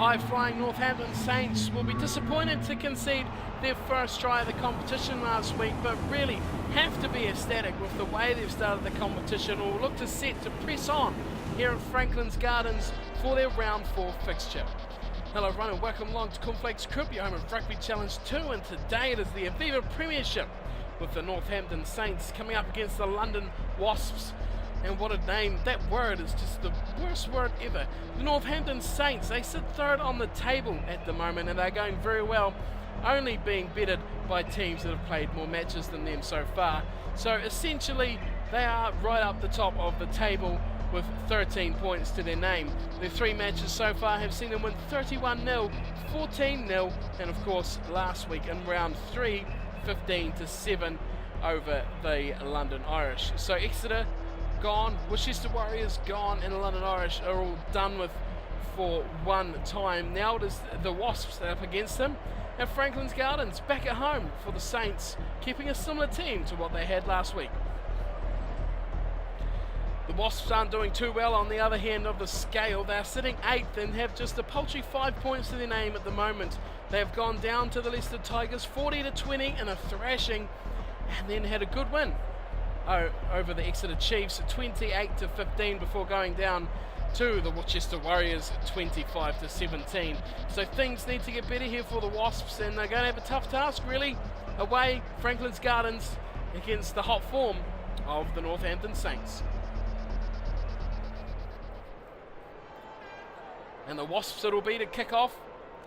high-flying Northampton Saints will be disappointed to concede their first try of the competition last week, but really have to be ecstatic with the way they've started the competition, or look to set to press on here at Franklin's Gardens for their round 4 fixture. Hello everyone and welcome along to Cornflakes Crib, your home of Rugby Challenge 2, and today it is the Aviva Premiership with the Northampton Saints coming up against the London Wasps. And what a name, that word is just the worst word ever. The Northampton Saints, they sit third on the table at the moment and they're going very well, only being bettered by teams that have played more matches than them so far. So essentially they are right up the top of the table with 13 points to their name. Their 3 matches so far have seen them win 31-0, 14-0, and of course last week in round 3, 15-7 over the London Irish. So Exeter gone, Worcester Warriors gone, and the London Irish are all done with for one time. Now it is the Wasps that are up against them at Franklin's Gardens, back at home for the Saints, keeping a similar team to what they had last week. The Wasps aren't doing too well on the other hand of the scale. They're sitting 8th and have just a paltry 5 points to their name at the moment. They have gone down to the Leicester Tigers 40-20 in a thrashing, and then had a good win over the Exeter Chiefs 28-15 before going down to the Worcester Warriors 25-17. So things need to get better here for the Wasps, and they're going to have a tough task really away Franklin's Gardens against the hot form of the Northampton Saints. And the Wasps it'll be to kick off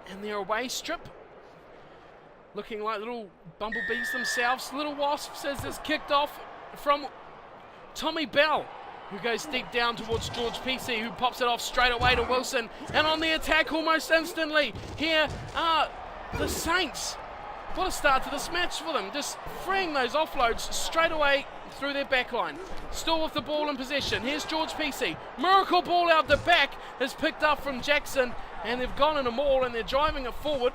in their away strip, looking like little bumblebees themselves. Little Wasps as this kicked off from Tommy Bell, who goes deep down towards George Pesey, who pops it off straight away to Wilson, and on the attack almost instantly here are the Saints. What a start to this match for them, just freeing those offloads straight away through their backline. Still with the ball in possession, here's George Pesey, miracle ball out the back is picked up from Jackson, and they've gone in a maul and they're driving it forward,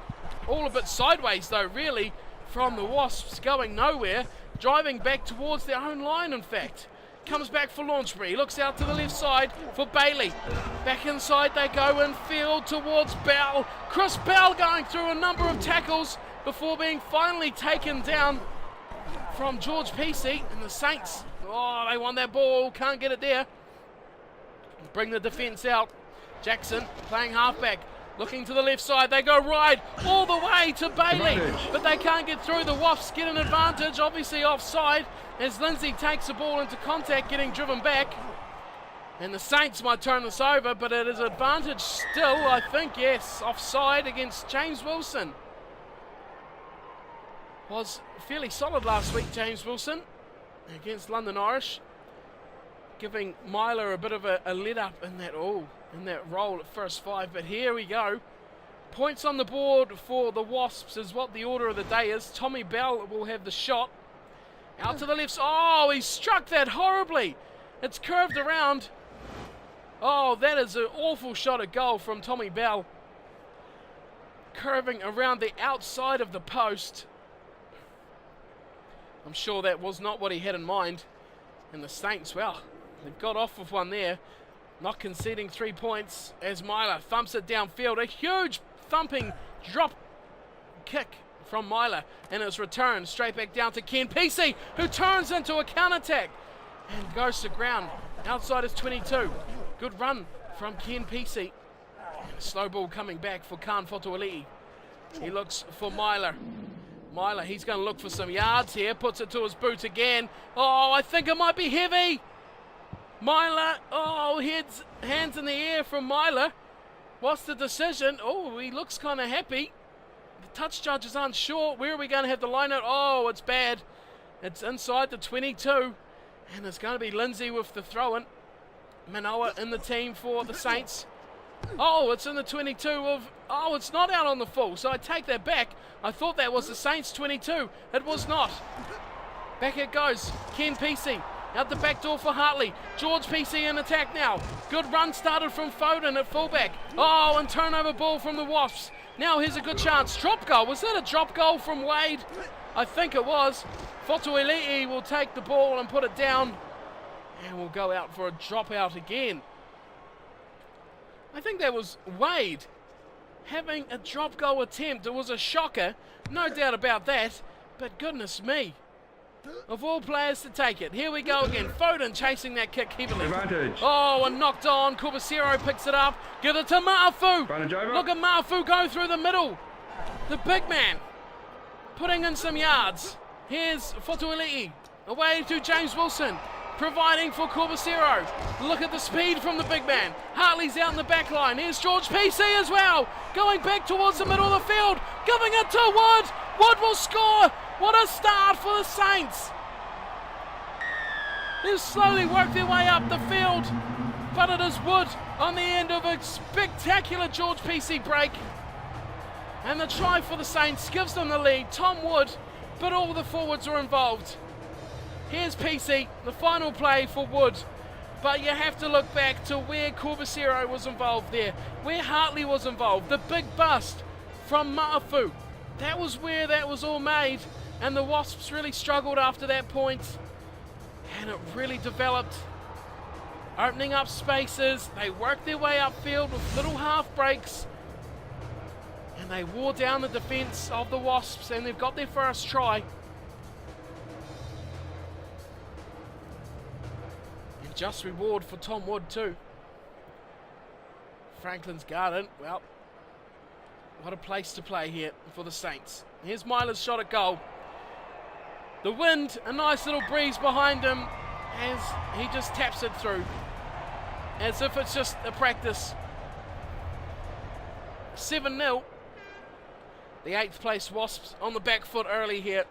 all a bit sideways though really from the Wasps, going nowhere, driving back towards their own line in fact. Comes back for Launchbury, looks out to the left side for Bailey. Back inside they go in field towards Bell. Chris Bell going through a number of tackles before being finally taken down from George Pesey, and the Saints, oh, they want that ball, can't get it there. Bring the defence out. Jackson playing halfback, looking to the left side, they go right all the way to Bailey, but they can't get through. The Wasps get an advantage, obviously offside, as Lindsay takes the ball into contact, getting driven back. And the Saints might turn this over, but it is advantage still, I think, yes, offside against James Wilson. Was fairly solid last week, James Wilson, against London Irish, giving Myler a bit of a let up in that role at first 5. But here we go. Points on the board for the Wasps is what the order of the day is. Tommy Bell will have the shot. Out to the left. Oh, he struck that horribly. It's curved around. Oh, that is an awful shot at goal from Tommy Bell. Curving around the outside of the post. I'm sure that was not what he had in mind. And the Saints, well, they've got off with one there. Not conceding 3 points as Myler thumps it downfield. A huge thumping drop kick from Myler. And it's returned straight back down to Ken Pesey, who turns into a counter-attack and goes to ground. Outside is 22. Good run from Ken Pesey. And a slow ball coming back for Khan Fotuali'i. He looks for Myler. Myler, he's going to look for some yards here, puts it to his boot again. Oh, I think it might be heavy. Myler, oh, hands in the air from Myler. What's the decision? Oh, he looks kind of happy. The touch judge is unsure. Where are we going to have the line out? Oh, it's bad. It's inside the 22. And it's going to be Lindsay with the throw-in. Manoa in the team for the Saints. Oh, it's in the 22 of... Oh, it's not out on the full, so I take that back. I thought that was the Saints 22. It was not. Back it goes. Ken Pesey out the back door for Hartley. George Pesey in attack now. Good run started from Foden at fullback. Oh, and turnover ball from the Wasps. Now here's a good chance. Drop goal. Was that a drop goal from Wade? I think it was. Fotuali'i will take the ball and put it down. And we'll go out for a dropout again. I think that was Wade. having a drop goal attempt. It was a shocker, no doubt about that, but goodness me. Of all players to take it. Here we go again. Foden chasing that kick heavily. Advantage. Oh, and knocked on. Corbacero picks it up. Give it to Ma'afu. Look at Ma'afu go through the middle. The big man putting in some yards. Here's Fotuali'i. Away to James Wilson. Providing for Corbacero. Look at the speed from the big man. Hartley's out in the back line. Here's George PC as well. Going back towards the middle of the field. Giving it to Wood. Wood will score. What a start for the Saints. They've slowly worked their way up the field. But it is Wood on the end of a spectacular George PC break. And the try for the Saints gives them the lead. Tom Wood, but all the forwards are involved. Here's PC, the final play for Wood. But you have to look back to where Corbacero was involved there, where Hartley was involved. The big bust from Ma'afu. That was where that was all made. And the Wasps really struggled after that point. And it really developed. Opening up spaces. They worked their way upfield with little half breaks. And they wore down the defence of the Wasps. And they've got their first try. And just reward for Tom Wood too. Franklin's Garden. Well, what a place to play here for the Saints. Here's Myler's shot at goal. The wind, a nice little breeze behind him as he just taps it through. As if it's just a practice. 7-0. The 8th place Wasps on the back foot early here.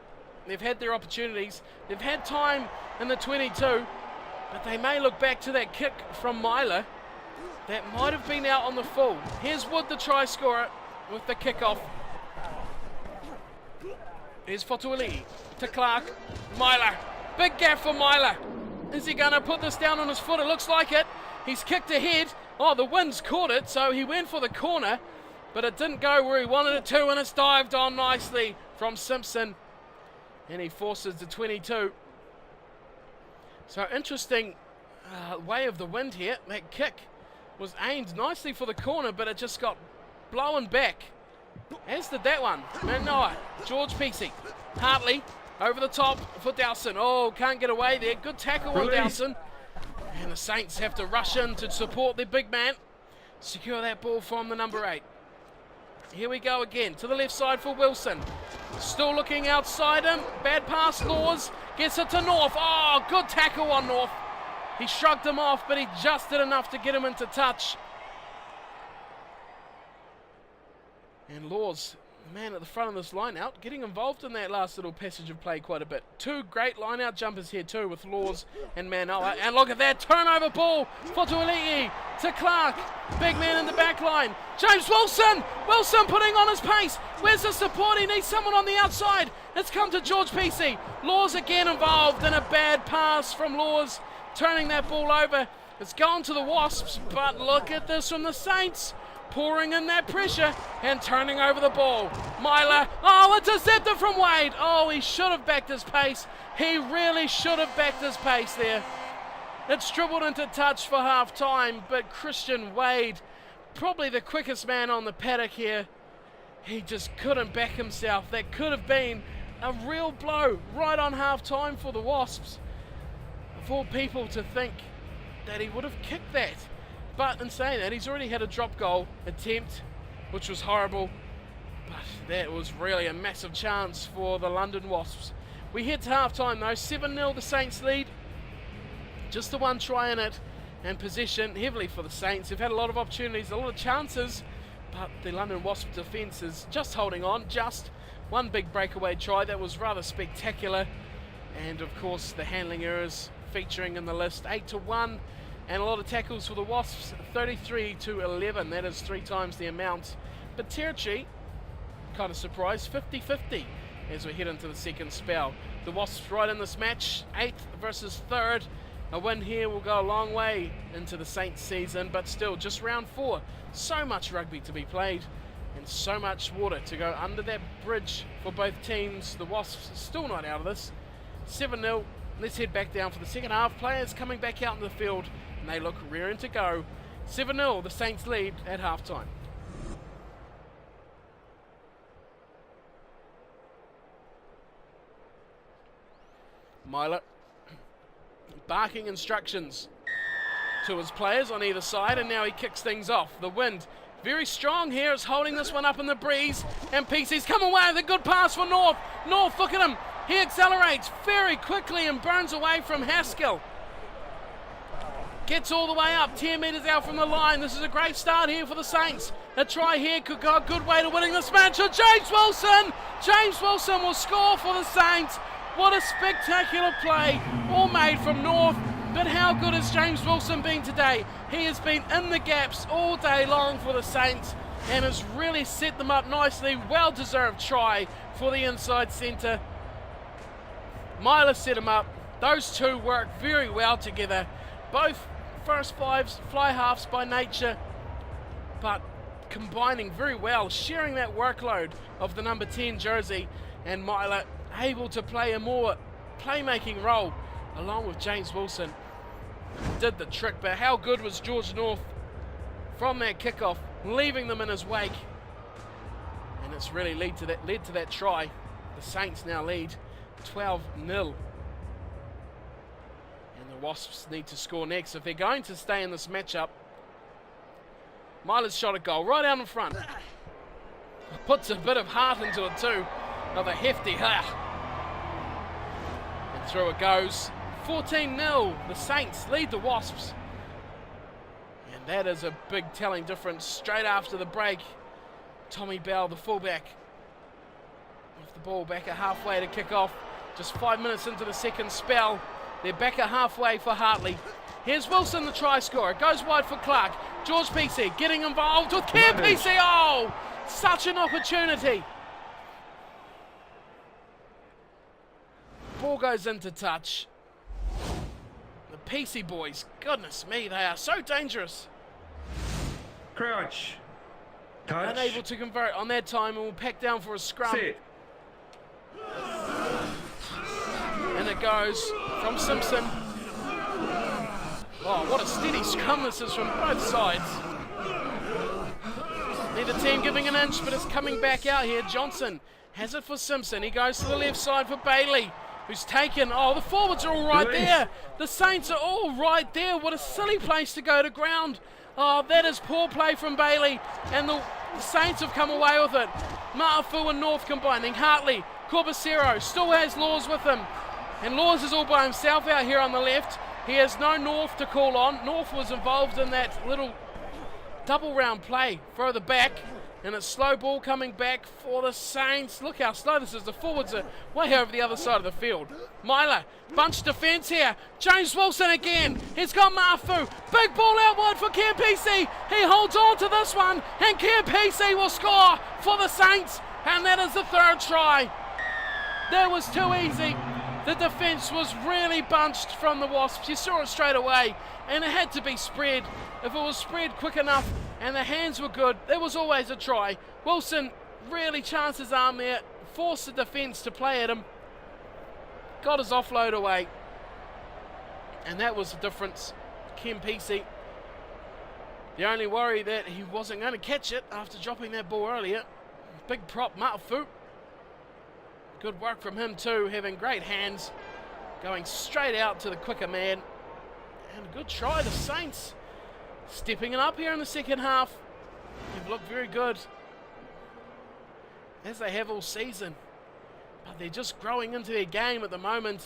They've had their opportunities. They've had time in the 22. But they may look back to that kick from Myler. That might have been out on the full. Here's Wood, the try scorer, with the kickoff. Here's Fotuali'i to Clark. Myler. Big gap for Myler. Is he going to put this down on his foot? It looks like it. He's kicked ahead. Oh, the wind's caught it, so he went for the corner. But it didn't go where he wanted it to, and it's dived on nicely from Simpson. And he forces the 22. So interesting way of the wind here. That kick was aimed nicely for the corner, but it just got blown back. As did that one. Manoa, George PC, Hartley over the top for Dowson. Oh, can't get away there. Good tackle on Dowson. And the Saints have to rush in to support their big man. Secure that ball from the number 8. Here we go again to the left side for Wilson. Still looking outside him. Bad pass, Laws. Gets it to North. Oh, good tackle on North. He shrugged him off, but he just did enough to get him into touch. And Laws, man at the front of this line-out, getting involved in that last little passage of play quite a bit. 2 great line-out jumpers here too with Laws and Manoa. And look at that turnover ball for Tuali'i to Clark. Big man in the back line. James Wilson! Wilson putting on his pace. Where's the support? He needs someone on the outside. It's come to George PC. Laws again involved in a bad pass from Laws. Turning that ball over. It's gone to the Wasps, but look at this from the Saints. Pouring in that pressure and turning over the ball. Myler, oh, intercepted from Wade. Oh, he should have backed his pace. He really should have backed his pace there. It's dribbled into touch for half time, but Christian Wade, probably the quickest man on the paddock here, he just couldn't back himself. That could have been a real blow right on half time for the Wasps. Of all people to think that he would have kicked that. But in saying that, he's already had a drop goal attempt, which was horrible. But that was really a massive chance for the London Wasps. We head to half-time though, 7-0 the Saints lead. Just the one try in it, and possession heavily for the Saints. They've had a lot of opportunities, a lot of chances, but the London Wasps defence is just holding on. Just one big breakaway try that was rather spectacular. And of course the handling errors featuring in the list, 8-1. And a lot of tackles for the Wasps, 33-11. That is 3 times the amount. But territory, kind of surprised, 50-50 as we head into the second spell. The Wasps right in this match, 8th versus 3rd. A win here will go a long way into the Saints season, but still just round 4. So much rugby to be played and so much water to go under that bridge for both teams. The Wasps still not out of this. 7-0. Let's head back down for the second half. Players coming back out in the field. And they look rearing to go. 7-0, the Saints lead at halftime. Myler barking instructions to his players on either side, and now he kicks things off. The wind very strong here, is holding this one up in the breeze, and PC's come away with a good pass for North. North, look at him. He accelerates very quickly and burns away from Haskell. Gets all the way up, 10 metres out from the line. This is a great start here for the Saints. A try here could go a good way to winning this match. James Wilson! James Wilson will score for the Saints. What a spectacular play, all made from North. But how good has James Wilson been today? He has been in the gaps all day long for the Saints and has really set them up nicely. Well-deserved try for the inside centre. Myler set him up. Those two work very well together. Both first fives, fly halves by nature, but combining very well, sharing that workload of the number 10 jersey, and Myler able to play a more playmaking role along with James Wilson. Did the trick, but how good was George North from that kickoff, leaving them in his wake, and it's really led to that try. The Saints now lead 12-0, and the Wasps need to score next if they're going to stay in this matchup. Myler's shot a goal right out in front, puts a bit of heart into it too. Another hefty and through it goes. 14-0, the Saints lead the Wasps. And that is a big telling difference straight after the break. Tommy Bell, the fullback, with the ball back at halfway to kick off. Just 5 minutes into the second spell. They're back at halfway for Hartley. Here's Wilson, the try scorer. Goes wide for Clark. George PC getting involved with Care PC. Oh, such an opportunity. Ball goes into touch. The PC boys, goodness me, they are so dangerous. Crouch. Touch. Unable to convert on that time, and will pack down for a scrum. Sit. And it goes from Simpson. Oh, what a steady scrum this is from both sides. Neither team giving an inch, but it's coming back out here. Johnson has it for Simpson. He goes to the left side for Bailey, who's taken. Oh, the forwards are all right there. The Saints are all right there. What a silly place to go to ground. Oh, that is poor play from Bailey, and the Saints have come away with it. Ma'afu and North combining. Hartley, Corbacero still has Laws with him, and Laws is all by himself out here on the left. He has no North to call on. North was involved in that little double round play further back, and it's slow ball coming back for the Saints. Look how slow this is. The forwards are way over the other side of the field. Myler, bunch defence here. James Wilson again. He's got Mafu. Big ball out wide for Care PC. He holds on to this one, and Care PC will score for the Saints, and that is the third try. That was too easy. The defence was really bunched from the Wasps. You saw it straight away, and it had to be spread. If it was spread quick enough and the hands were good, there was always a try. Wilson really chanced his arm there, forced the defence to play at him, got his offload away, and that was the difference. Ken Pesey, the only worry that he wasn't going to catch it after dropping that ball earlier. Big prop, Ma'afu. Good work from him too, having great hands, going straight out to the quicker man. And a good try, the Saints stepping it up here in the second half. They've looked very good, as they have all season, but they're just growing into their game at the moment.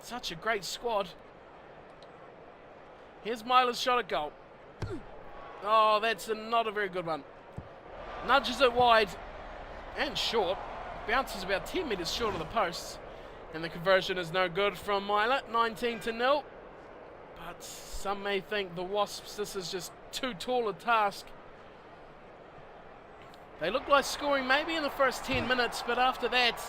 Such a great squad. Here's Myler's shot at goal. Oh, that's not a very good one. Nudges it wide and short. Bounces about 10 metres short of the posts, and the conversion is no good from Myler. 19-0. But some may think the Wasps, this is just too tall a task. They look like scoring maybe in the first 10 minutes, but after that,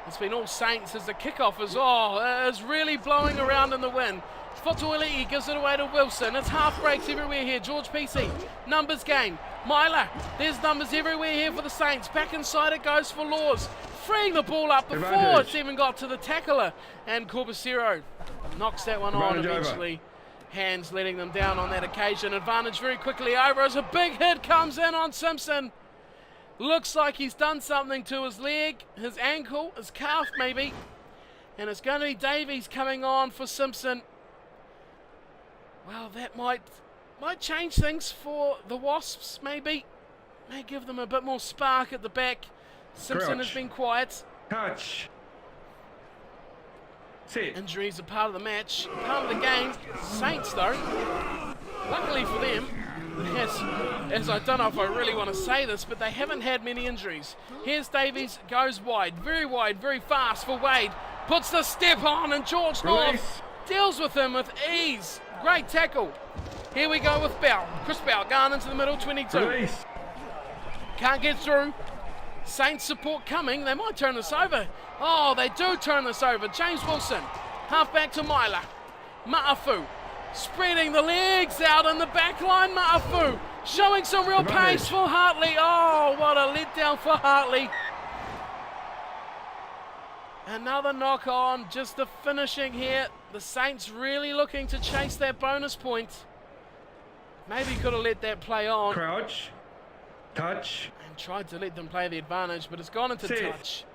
it's been all Saints as the kickoff is really blowing around in the wind. Fotuali'i gives it away to Wilson. It's half breaks everywhere here. George PC, numbers game. Myler, there's numbers everywhere here for the Saints. Back inside it goes for Laws. Freeing the ball up before it's even got to the tackler. And Corbacero knocks that one on eventually. Hands letting them down on that occasion. Advantage very quickly over as a big hit comes in on Simpson. Looks like he's done something to his leg, his ankle, his calf maybe. And it's going to be Davies coming on for Simpson. Well, that might change things for the Wasps, maybe. May give them a bit more spark at the back. Simpson has been quiet. Touch. Sit. Injuries are part of the match, part of the game. Saints, though, luckily for them, as I don't know if I really want to say this, but they haven't had many injuries. Here's Davies, goes wide, very fast for Wade. Puts the step on, and George North deals with him with ease. Great tackle. Here we go with Bell. Chris Bell going into the middle, 22. Release. Can't get through. Saints support coming. They might turn this over. Oh, they do turn this over. James Wilson, half back to Myler. Ma'afu spreading the legs out in the back line. Ma'afu showing some real pace for Hartley. Oh, what a letdown for Hartley. Another knock on, just the finishing here. The Saints really looking to chase that bonus point. Maybe could have let that play on. Crouch. Touch. And tried to let them play the advantage, but it's gone into touch.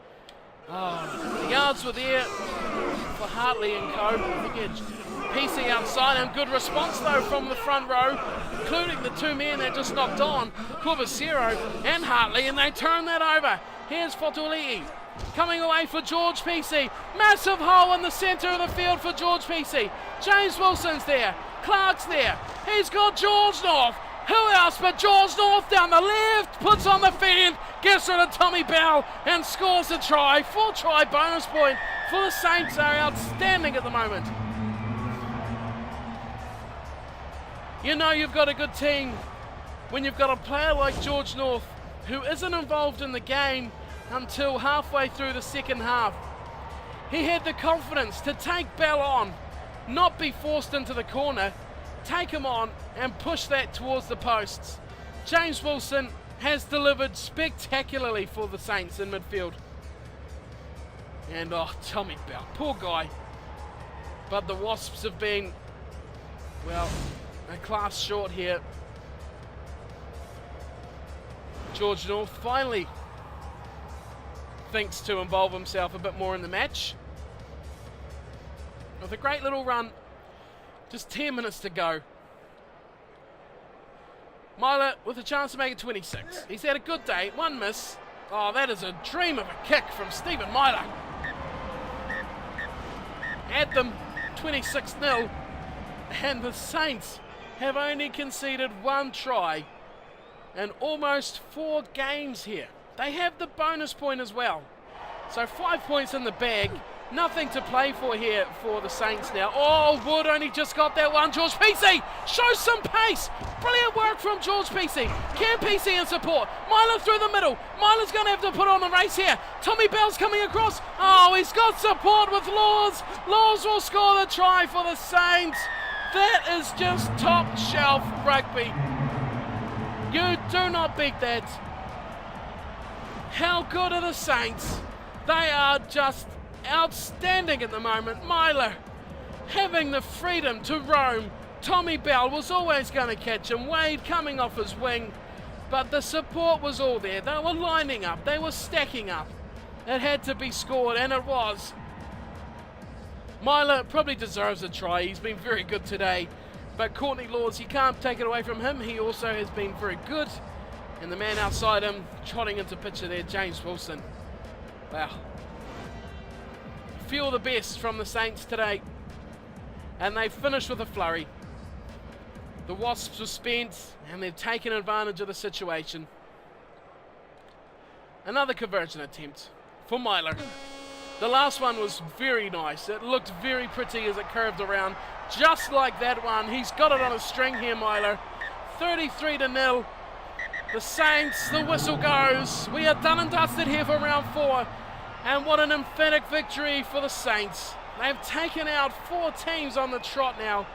Oh, the yards were there for Hartley and co. PC outside, and good response though from the front row, including the two men that just knocked on, Corbacero and Hartley, and they turn that over. Here's Fotoli'i. Coming away for George PC. Massive hole in the centre of the field for George PC. James Wilson's there. Clark's there. He's got George North. Who else but George North down the left. Puts on the fend. Gives it to Tommy Bell and scores a try. 4-try bonus point for the Saints. Are outstanding at the moment. You know you've got a good team when you've got a player like George North who isn't involved in the game until halfway through the second half. He had the confidence to take Bell on, not be forced into the corner, take him on and push that towards the posts. James Wilson has delivered spectacularly for the Saints in midfield. And Tommy Bell, poor guy. But the Wasps have been, well, a class short here. George North finally thinks to involve himself a bit more in the match. With a great little run, just 10 minutes to go. Myler with a chance to make it 26. He's had a good day, one miss. Oh, that is a dream of a kick from Stephen Myler. Add them 26-0, and the Saints have only conceded one try in almost 4 games here. They have the bonus point as well. So 5 points in the bag. Nothing to play for here for the Saints now. Oh, Wood only just got that one. George PC shows some pace. Brilliant work from George PC. Cam PC in support. Myler through the middle. Myler's going to have to put on the race here. Tommy Bell's coming across. Oh, he's got support with Laws. Laws will score the try for the Saints. That is just top shelf rugby. You do not beat that. How good are the Saints? They are just outstanding at the moment. Myler having the freedom to roam. Tommy Bell was always going to catch him. Wade coming off his wing. But the support was all there. They were lining up. They were stacking up. It had to be scored, and it was. Myler probably deserves a try. He's been very good today. But Courtney Laws, you can't take it away from him. He also has been very good. And the man outside him, trotting into picture there, James Wilson. Wow. Feel the best from the Saints today. And they finished with a flurry. The Wasps were spent, and they've taken advantage of the situation. Another conversion attempt for Myler. The last one was very nice. It looked very pretty as it curved around. Just like that one. He's got it on a string here, Myler. 33-0. The Saints, the whistle goes. We are done and dusted here for round 4. And what an emphatic victory for the Saints. They've taken out 4 teams on the trot now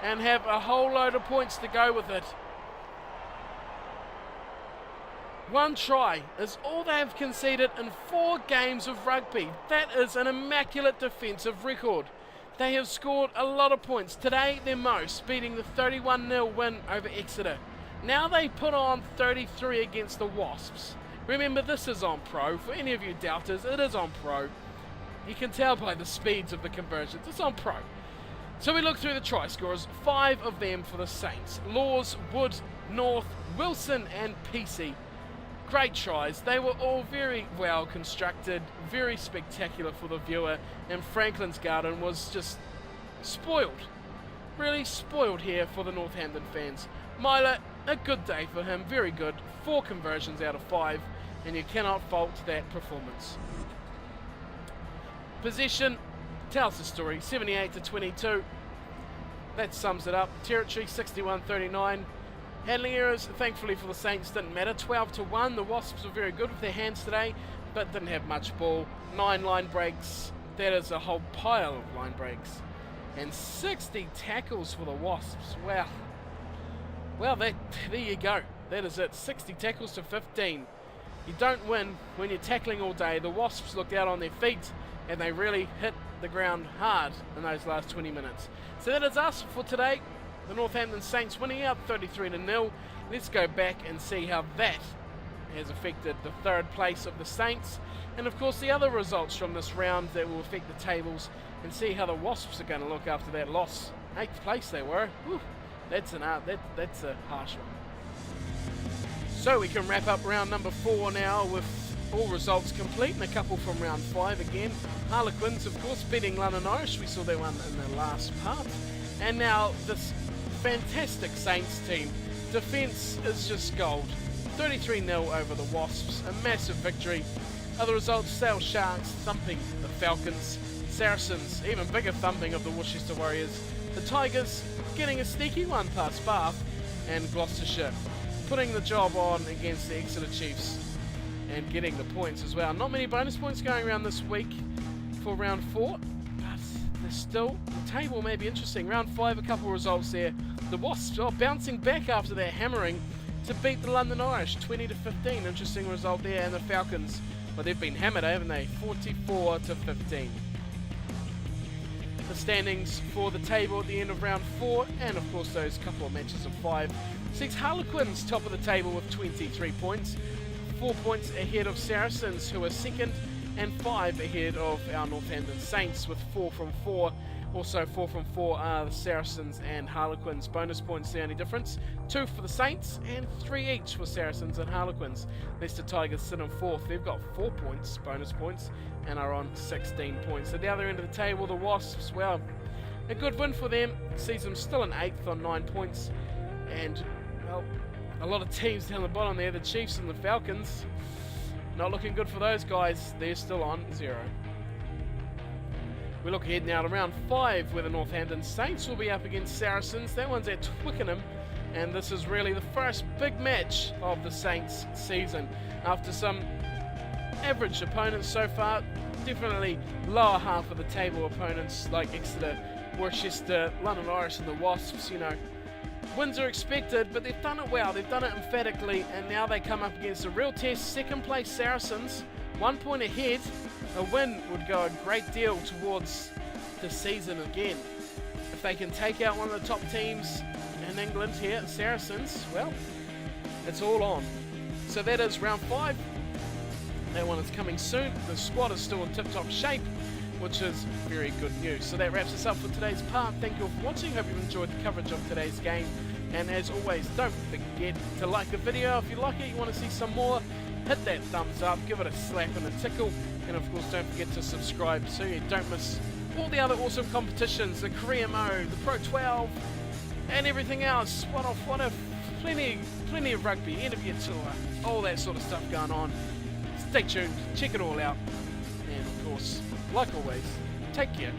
and have a whole load of points to go with it. 1 try is all they have conceded in 4 games of rugby. That is an immaculate defensive record. They have scored a lot of points. Today, their most, beating the 31-0 win over Exeter. Now they put on 33 against the Wasps. Remember, this is on Pro. For any of you doubters, it is on Pro. You can tell by the speeds of the conversions. It's on pro. So we look through the try scorers. 5 of them for the Saints. Laws, Wood, North, Wilson and PC. Great tries. They were all very well constructed, very spectacular for the viewer, and Franklin's Garden was just spoiled. Really spoiled here for the Northampton fans. Myler, a good day for him, very good. 4 conversions out of 5, and you cannot fault that performance. Possession tells the story, 78-22. That sums it up. Territory, 61-39. Handling errors, thankfully for the Saints, didn't matter. 12-1. The Wasps were very good with their hands today, but didn't have much ball. 9 line breaks. That is a whole pile of line breaks. And 60 tackles for the Wasps. Wow. Well, there you go. That is it. 60 tackles to 15. You don't win when you're tackling all day. The Wasps looked out on their feet, and they really hit the ground hard in those last 20 minutes. So that is us for today. The Northampton Saints winning out 33-0. Let's go back and see how that has affected the 3rd place of the Saints, and of course the other results from this round that will affect the tables, and see how the Wasps are going to look after that loss. 8th place they were. Whew, that's a harsh one. So we can wrap up round number 4 now with all results complete, and a couple from round 5 again. Harlequins, of course, beating London Irish. We saw that one in the last part. And now this fantastic Saints team. Defence is just gold. 33-0 over the Wasps. A massive victory. Other results, Sale Sharks thumping the Falcons. Saracens, even bigger thumping of the Worcester Warriors. The Tigers getting a sneaky one past Bath. And Gloucestershire putting the job on against the Exeter Chiefs and getting the points as well. Not many bonus points going around this week for round 4, but there's still, the table may be interesting. Round 5, a couple of results there. The Wasps are bouncing back after their hammering to beat the London Irish 20-15. Interesting result there. And the Falcons, well, they've been hammered, haven't they? 44-15. The standings for the table at the end of round 4, and of course those couple of matches of 5. 6 Harlequins top of the table with 23 points. 4 points ahead of Saracens, who are 2nd, and 5 ahead of our Northampton Saints with 4 from 4. Also 4 from 4 are the Saracens and Harlequins. Bonus points the only difference. 2 for the Saints and 3 each for Saracens and Harlequins. Leicester Tigers sit in 4th. They've got 4 points, bonus points, and are on 16 points. At the other end of the table, the Wasps, well, a good win for them. Sees them still in 8th on 9 points. And, well, a lot of teams down the bottom there, the Chiefs and the Falcons. Not looking good for those guys. They're still on 0. We look ahead now to round 5, where the Northampton Saints will be up against Saracens. That one's at Twickenham, and this is really the first big match of the Saints season. After some average opponents so far, definitely lower half of the table opponents like Exeter, Worcester, London Irish and the Wasps, you know. Wins are expected, but they've done it well, they've done it emphatically, and now they come up against a real test. 2nd place Saracens, 1 point ahead. A win would go a great deal towards the season again. If they can take out one of the top teams in England here, Saracens, well, it's all on. So that is round 5. That one is coming soon. The squad is still in tip-top shape, which is very good news. So that wraps us up for today's part. Thank you all for watching. Hope you've enjoyed the coverage of today's game. And as always, don't forget to like the video. If you like it, you want to see some more, hit that thumbs up, give it a slap and a tickle. And of course, don't forget to subscribe so you don't miss all the other awesome competitions, the Career Mode, the Pro 12, and everything else. What a plenty of rugby, end of year tour, all that sort of stuff going on. Stay tuned, check it all out. And of course, like always, take care.